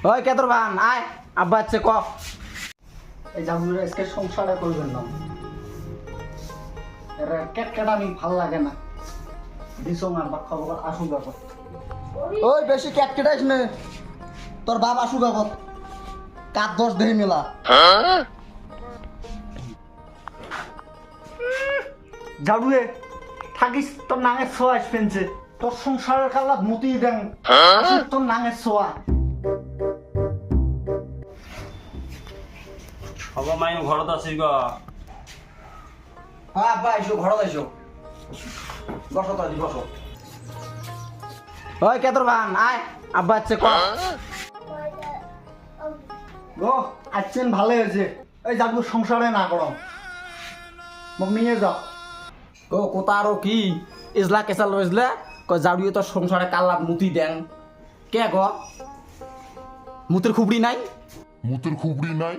ওই কে তোর বান আয় আব্বা আছে ক এই জামুরা আজকে সংসারে করবেন না এর কেটকেটা আমি ভাল লাগে না দিছো আর বাপ খাবো আসুক বাপ ওই বেশি কেটকেটাইস নে তোর বাপ আসুক বাপ কাত দোষ দেই মেলা জাড়ুয়ে থাকিস তোর নাঙের ছোঁয়া আসবেনছে তোর সংসারের কালাত মতি দেন তোর নাঙের ছোঁয়া হ'ব মাই ঘৰত আছি গ হ্যাঁ আব্বা আইসো ঘৰত আইসো বসো তো আজি বসো ওই কে তোর বান আয় আব্বা আছে ক গো আসছেন ভালো হয়েছে এই যাবো সংসারে না করো মোক নিয়ে যাও ও কোথা আরো কি ইজলা কেসা লইজলে কয় জাড়ুয়ে তোর সংসারে কাল্লাত মুতি দেন কে গ মুতির খুবড়ি নাই মুতের খুবড়ি নাই